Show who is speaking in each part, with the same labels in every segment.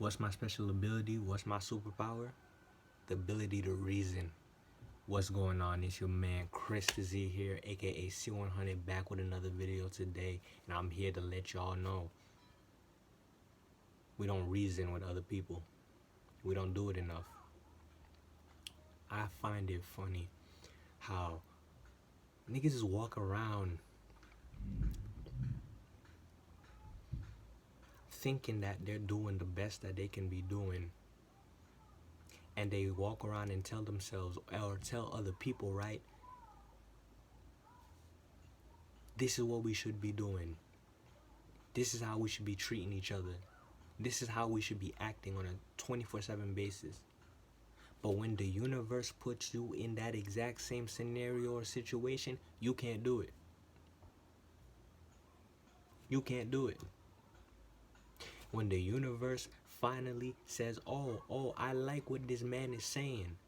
Speaker 1: What's my special ability? What's my superpower? The ability to reason. What's going on? It's your man Chris Z here, aka C100, back with another video today, and I'm here to let y'all know we don't reason with other people. We don't do it enough. I find it funny how niggas just walk around thinking that they're doing the best that they can be doing, and they walk around and tell themselves or tell other people, right, this is what we should be doing, this is how we should be treating each other, this is how we should be acting on a 24/7 basis. But when the universe puts you in that exact same scenario or situation, you can't do it. You can't do it. When the universe finally says, oh, I like what this man is saying,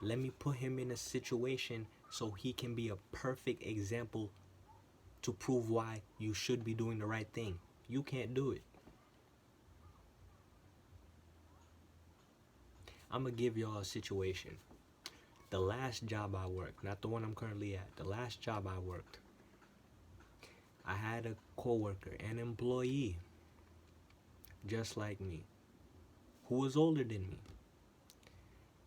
Speaker 1: let me put him in a situation so he can be a perfect example to prove why you should be doing the right thing. You can't do it. I'm gonna give y'all a situation. The last job I worked, not the one I'm currently at, the last job I worked, I had a coworker, an employee, just like me, who was older than me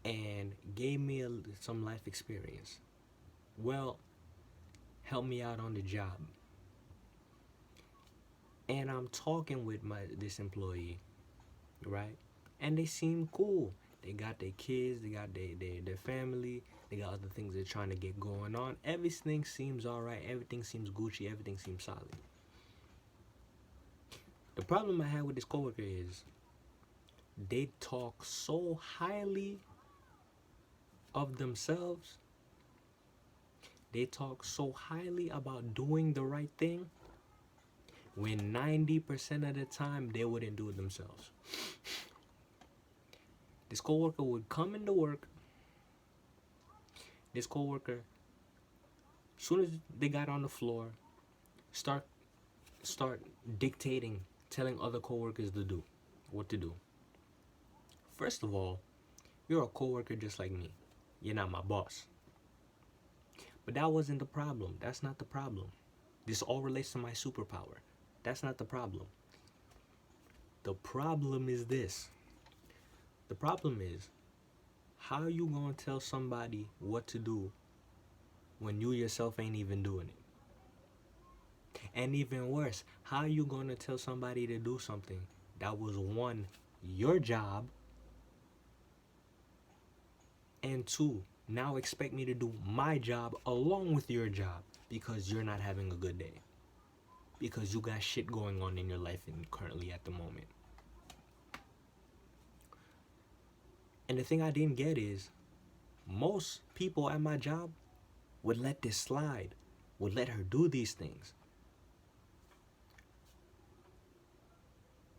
Speaker 1: and gave me some life experience. Well, helped me out on the job. And I'm talking with this employee, right? And they seem cool. They got their kids, they got their family, they got other things they're trying to get going on. Everything seems alright, everything seems Gucci, everything seems solid. The problem I had with this coworker is they talk so highly of themselves. They talk so highly about doing the right thing when 90% of the time they wouldn't do it themselves. This coworker would come into work. This coworker, as soon as they got on the floor, start dictating, telling other coworkers to do what to do. First of all, you're a coworker just like me. You're not my boss. But that wasn't the problem. That's not the problem. This all relates to my superpower. That's not the problem. The problem is this. The problem is, how you gonna tell somebody what to do when you yourself ain't even doing it? And even worse, how you gonna tell somebody to do something that was, one, your job, and two, now expect me to do my job along with your job because you're not having a good day, because you got shit going on in your life and currently at the moment. And the thing I didn't get is, most people at my job would let this slide, would let her do these things.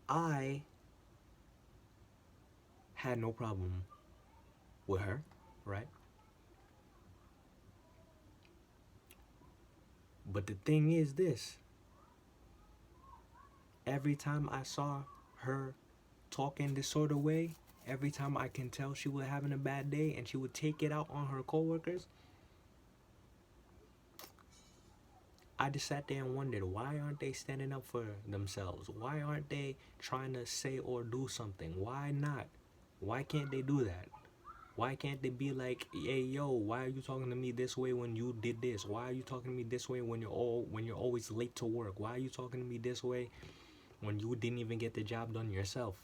Speaker 1: I had no problem with her, right? But the thing is this. Every time I saw her talking this sort of way, every time I can tell she was having a bad day and she would take it out on her coworkers, I just sat there and wondered, why aren't they standing up for themselves? Why aren't they trying to say or do something? Why not? Why can't they do that? Why can't they be like, hey, yo, why are you talking to me this way when you did this? Why are you talking to me this way when you're always late to work? Why are you talking to me this way when you didn't even get the job done yourself?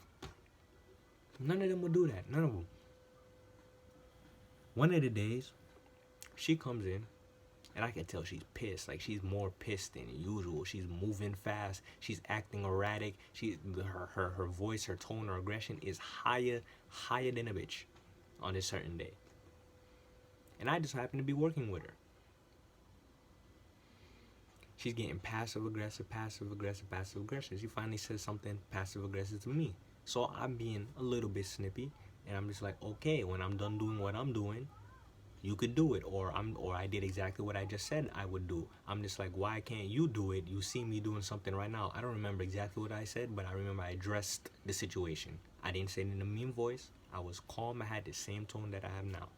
Speaker 1: None of them would do that. None of them. One of the days, she comes in, and I can tell she's pissed. Like, she's more pissed than usual. She's moving fast. She's acting erratic. Her voice, her tone, her aggression is higher than a bitch on a certain day. And I just happen to be working with her. She's getting passive aggressive. She finally says something passive aggressive to me. So I'm being a little bit snippy, and I'm just like, okay, when I'm done doing what I'm doing, You could do it, or I did exactly what I just said I would do. I'm just like, why can't you do it? You see me doing something right now. I don't remember exactly what I said, but I remember I addressed the situation. I didn't say it in a mean voice. I was calm. I had the same tone that I have now.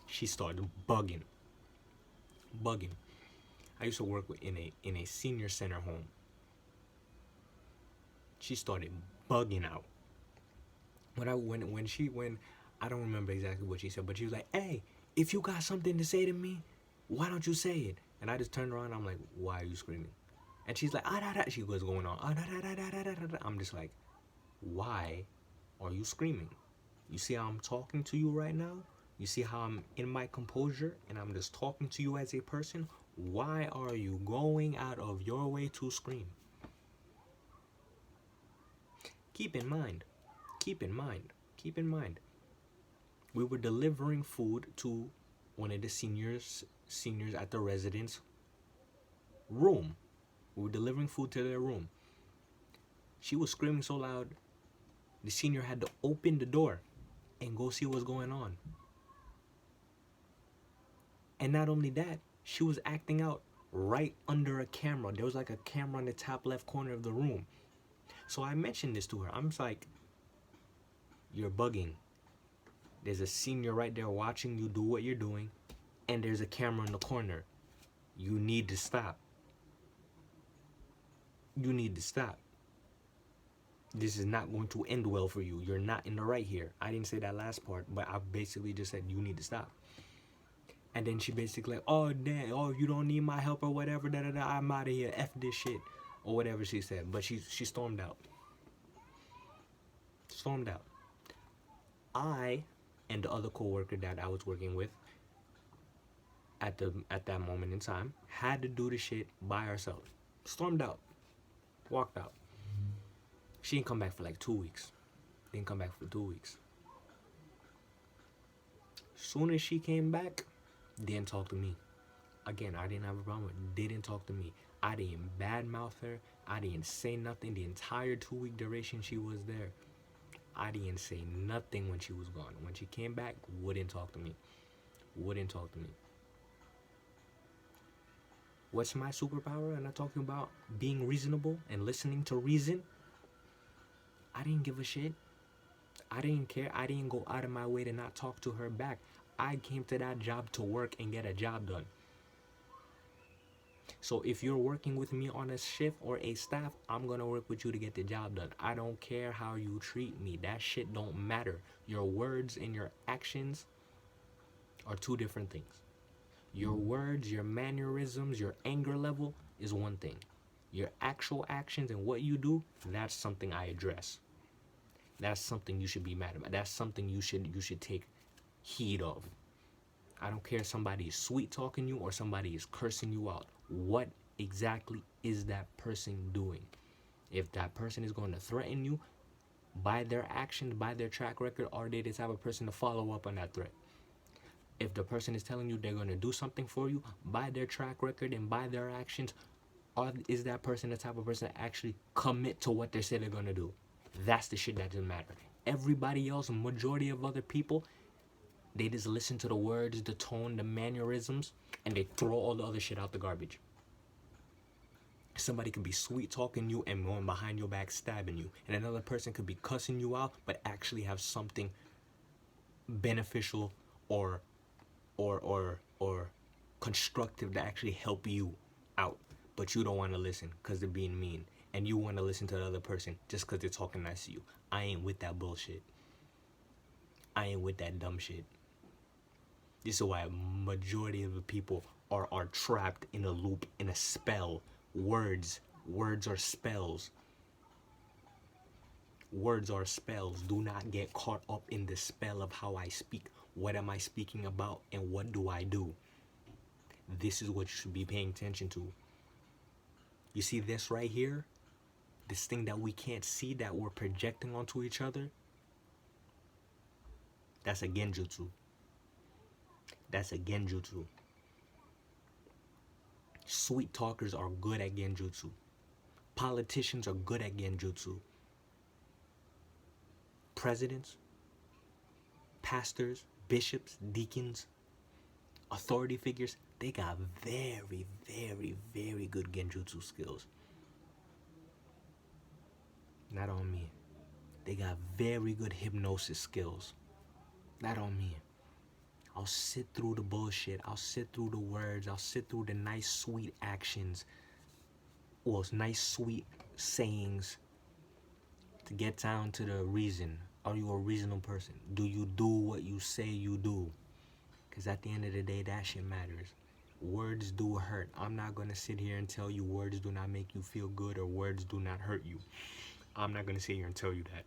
Speaker 1: She started bugging. I used to work in a senior center home. She started bugging out. When I don't remember exactly what she said, but she was like, "Hey, if you got something to say to me, why don't you say it?" And I just turned around. I'm like, "Why are you screaming?" And she's like, "Ah da da." She was going on. Ah da da da da da da da. I'm just like, "Why are you screaming? You see how I'm talking to you right now? You see how I'm in my composure and I'm just talking to you as a person? Why are you going out of your way to scream?" Keep in mind, keep in mind, keep in mind. We were delivering food to one of the seniors at the residence room. We were delivering food to their room. She was screaming so loud, the senior had to open the door and go see what's going on. And not only that, she was acting out right under a camera. There was like a camera in the top left corner of the room. So I mentioned this to her. I'm just like, "You're bugging. There's a senior right there watching you do what you're doing, and there's a camera in the corner. You need to stop. You need to stop. This is not going to end well for you. You're not in the right here." I didn't say that last part, but I basically just said, "You need to stop." And then she basically like, "Oh, damn, oh, you don't need my help or whatever, da da da, I'm out of here, F this shit," or whatever she said. But she stormed out. Stormed out. I and the other coworker that I was working with at that moment in time had to do the shit by ourselves. Stormed out. Walked out. She didn't come back for like 2 weeks. Didn't come back for 2 weeks. Soon as she came back, didn't talk to me. Again, I didn't have a problem with it. Didn't talk to me. I didn't badmouth her. I didn't say nothing the entire 2 week duration she was there. I didn't say nothing when she was gone. When she came back, wouldn't talk to me. Wouldn't talk to me. What's my superpower? And I'm talking about being reasonable and listening to reason. I didn't give a shit. I didn't care. I didn't go out of my way to not talk to her back. I came to that job to work and get a job done. So if you're working with me on a shift or a staff, I'm going to work with you to get the job done. I don't care how you treat me. That shit don't matter. Your words and your actions are two different things. Your words, your mannerisms, your anger level is one thing. Your actual actions and what you do, that's something I address. That's something you should be mad about. That's something you should take heed of. I don't care if somebody is sweet talking you or somebody is cursing you out. What exactly is that person doing? If that person is going to threaten you, by their actions, by their track record, are they the type of person to follow up on that threat? If the person is telling you they're going to do something for you, by their track record and by their actions, is that person the type of person to actually commit to what they say they're going to do? That's the shit that doesn't matter. Everybody else, majority of other people, they just listen to the words, the tone, the mannerisms, and they throw all the other shit out the garbage. Somebody could be sweet talking you and going behind your back stabbing you. And another person could be cussing you out, but actually have something beneficial or constructive to actually help you out. But you don't want to listen because they're being mean. And you want to listen to the other person just because they're talking nice to you. I ain't with that bullshit. I ain't with that dumb shit. This is why a majority of the people are trapped in a loop, in a spell. Words are spells. Words are spells. Do not get caught up in the spell of how I speak. What am I speaking about and what do I do? This is what you should be paying attention to. You see this right here? This thing that we can't see that we're projecting onto each other? That's a genjutsu. That's a genjutsu. Sweet talkers are good at genjutsu. Politicians are good at genjutsu. Presidents, pastors, bishops, deacons, Authority figures, they got very, very, very good genjutsu skills. Not on me. They got very good hypnosis skills. Not on me. I'll sit through the bullshit. I'll sit through the words. I'll sit through the nice, sweet actions. Well, nice, sweet sayings to get down to the reason. Are you a reasonable person? Do you do what you say you do? Because at the end of the day, that shit matters. Words do hurt. I'm not going to sit here and tell you words do not make you feel good or words do not hurt you. I'm not going to sit here and tell you that.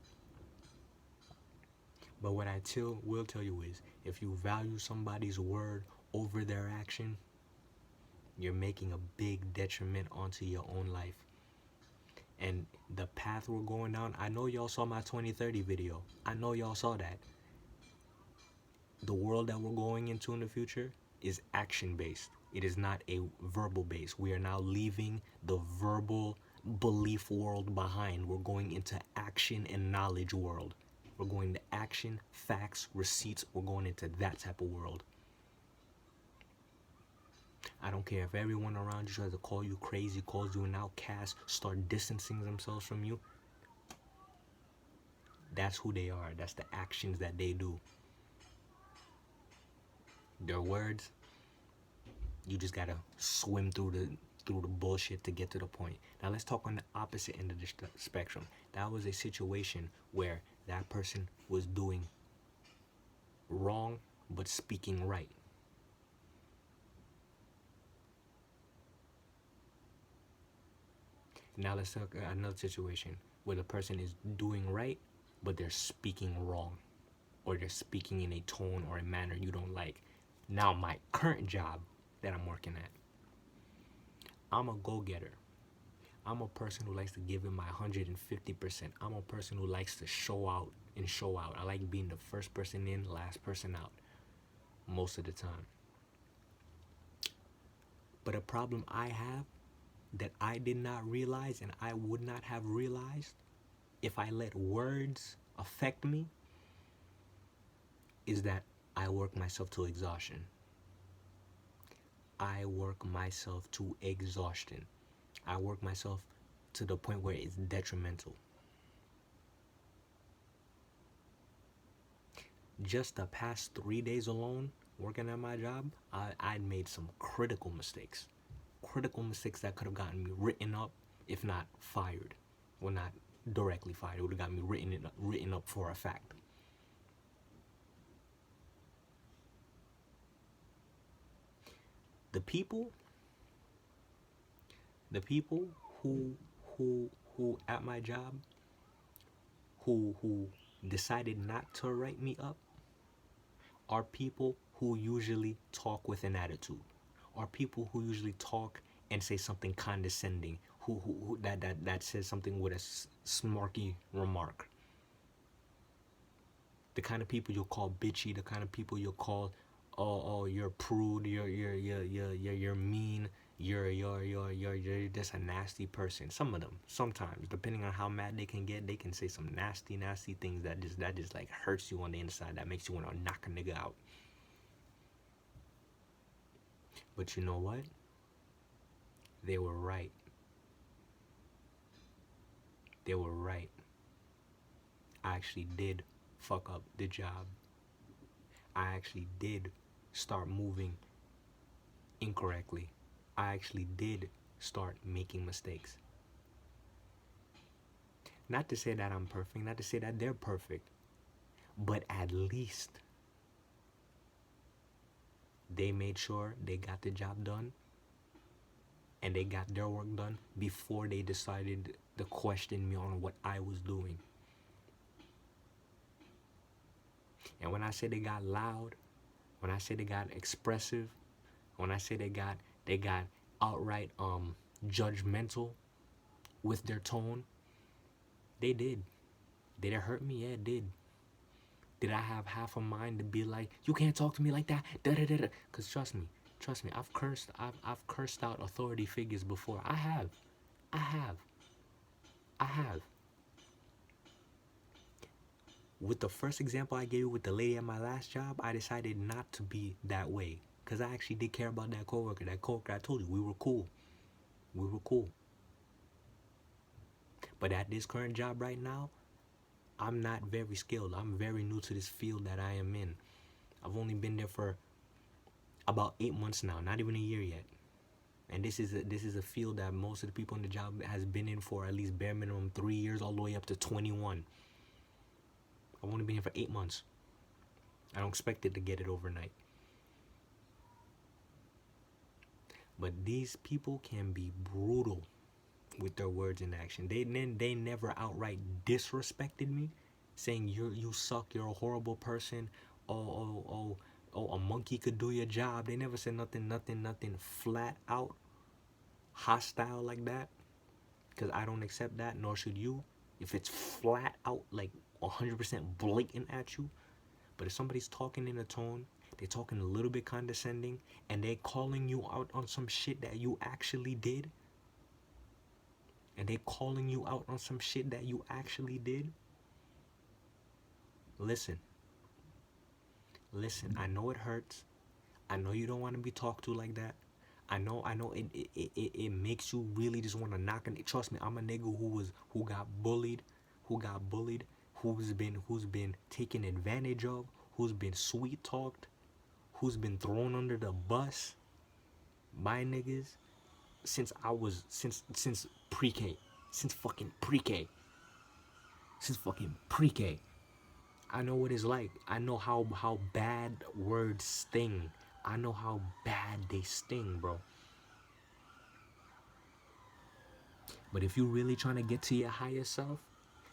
Speaker 1: But what I will tell you is, if you value somebody's word over their action, you're making a big detriment onto your own life. And the path we're going down, I know y'all saw my 2030 video. I know y'all saw that. The world that we're going into in the future is action-based. It is not a verbal base. We are now leaving the verbal belief world behind. We're going into action and knowledge world. We're going to action, facts, receipts. We're going into that type of world. I don't care if everyone around you tries to call you crazy, calls you an outcast, start distancing themselves from you. That's who they are. That's the actions that they do. Their words, you just gotta swim through the bullshit to get to the point. Now let's talk on the opposite end of the spectrum. That was a situation where that person was doing wrong but speaking right. Now let's talk another situation where the person is doing right but they're speaking wrong, or they're speaking in a tone or a manner you don't like. Now my current job that I'm working at, I'm a go-getter. I'm a person who likes to give it my 150%. I'm a person who likes to show out and show out. I like being the first person in, last person out most of the time. But a problem I have that I did not realize and I would not have realized if I let words affect me is that I work myself to exhaustion. I work myself to exhaustion. I work myself to the point where it's detrimental. Just the past 3 days alone, working at my job, I'd made some critical mistakes. Critical mistakes that could have gotten me written up, if not fired. Well, not directly fired. It would have got me written up for a fact. The people who at my job who decided not to write me up are people who usually talk with an attitude, are people who usually talk and say something condescending, who that says something with a smarky remark. The kind of people you'll call bitchy, the kind of people you'll call, oh, you're prude, you're mean, you're just a nasty person. Some of them, sometimes, depending on how mad they can get, they can say some nasty things that just like hurts you on the inside, that makes you want to knock a nigga out. But you know what? They were right. They were right. I actually did fuck up the job. I actually did start moving incorrectly. I actually did start making mistakes. Not to say that I'm perfect, not to say that they're perfect, but at least they made sure they got the job done and they got their work done before they decided to question me on what I was doing. And when I say they got loud, when I say they got expressive, when I say they got outright judgmental with their tone, they did. Did it hurt me? Yeah, it did. Did I have half a mind to be like, you can't talk to me like that? Because trust me, I've cursed out authority figures before. I have. With the first example I gave you with the lady at my last job, I decided not to be that way. because I actually did care about that coworker. That coworker, I told you, we were cool. We were cool. But at this current job right now, I'm not very skilled. I'm very new to this field that I am in. I've only been there for about 8 months now, not even a year yet. And this is a field that most of the people in the job has been in for at least bare minimum 3 years, all the way up to 21. I've only been here for 8 months. I don't expect it to get it overnight. But these people can be brutal with their words and action. They never outright disrespected me, saying you suck, you're a horrible person. Oh, a monkey could do your job. They never said nothing flat out hostile like that. Because I don't accept that, nor should you. If it's flat out, like 100% blatant at you. But if somebody's talking in a tone, they're talking a little bit condescending, and they're calling you out on some shit that you actually did, listen, I know it hurts. I know you don't want to be talked to like that. I know it makes you really just want to knock on it. Trust me, I'm a nigga who got bullied, who's been taken advantage of, who's been sweet talked, who's been thrown under the bus by niggas since pre-K, since fucking pre-K. I know what it's like. I know how bad words sting. I know how bad they sting, bro. But if you really trying to get to your higher self,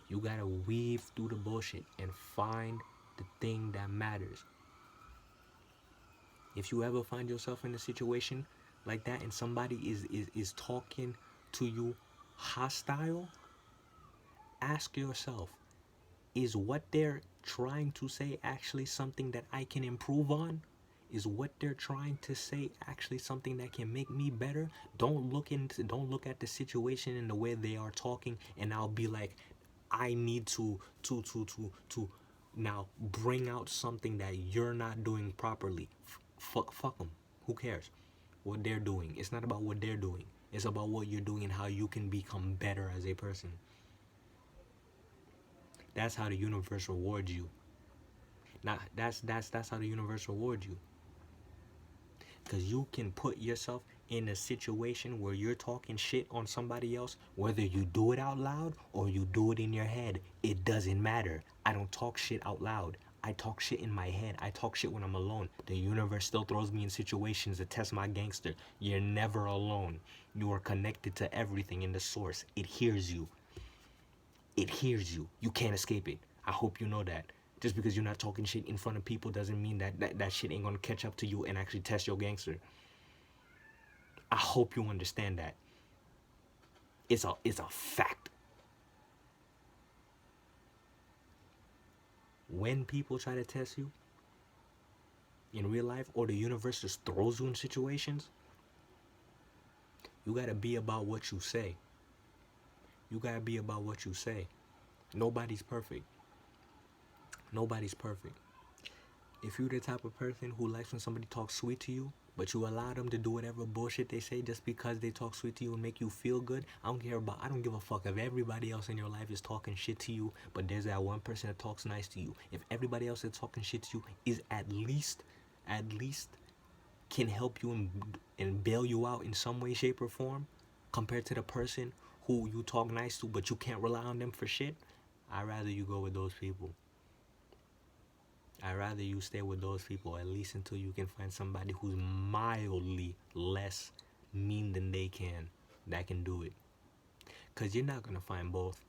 Speaker 1: you gotta weave through the bullshit and find the thing that matters. If you ever find yourself in a situation like that and somebody is talking to you hostile, ask yourself, is what they're trying to say actually something that I can improve on? Is what they're trying to say actually something that can make me better? Don't look at the situation in the way they are talking and I'll be like, I need to now bring out something that you're not doing properly. Fuck them. Who cares what they're doing? It's not about what they're doing. It's about what you're doing and how you can become better as a person. That's how the universe rewards you. Now, that's how the universe rewards you. Because you can put yourself in a situation where you're talking shit on somebody else, whether you do it out loud or you do it in your head. It doesn't matter. I don't talk shit out loud. I talk shit in my head. I talk shit when I'm alone. The universe still throws me in situations to test my gangster. You're never alone. You are connected to everything in the source. It hears you. You can't escape it. I hope you know that. Just because you're not talking shit in front of people doesn't mean that shit ain't gonna catch up to you and actually test your gangster. I hope you understand that. It's a fact. When people try to test you in real life, or the universe just throws you in situations, you gotta be about what you say. Nobody's perfect. If you're the type of person who likes when somebody talks sweet to you, but you allow them to do whatever bullshit they say just because they talk sweet to you and make you feel good, I don't give a fuck if everybody else in your life is talking shit to you, but there's that one person that talks nice to you. If everybody else that's talking shit to you is at least can help you and bail you out in some way, shape, or form, compared to the person who you talk nice to but you can't rely on them for shit, I'd rather you go with those people. I'd rather you stay with those people, at least until you can find somebody who's mildly less mean than they can, that can do it. Because you're not going to find both.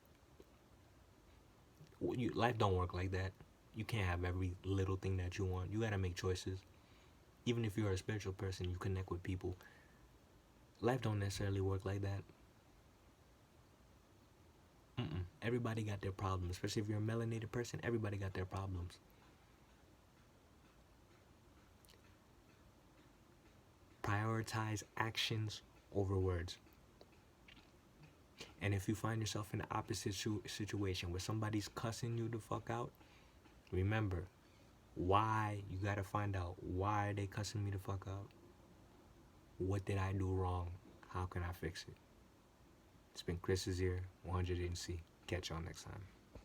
Speaker 1: Life don't work like that. You can't have every little thing that you want. You got to make choices. Even if you're a spiritual person, you connect with people. Life don't necessarily work like that. Everybody got their problems. Especially if you're a melanated person, everybody got their problems. Prioritize actions over words. And if you find yourself in the opposite situation where somebody's cussing you the fuck out, remember, Why? You gotta find out why they cussing me the fuck out. What did I do wrong? How can I fix it? It's been Chris is here, 100 NC. Catch y'all next time.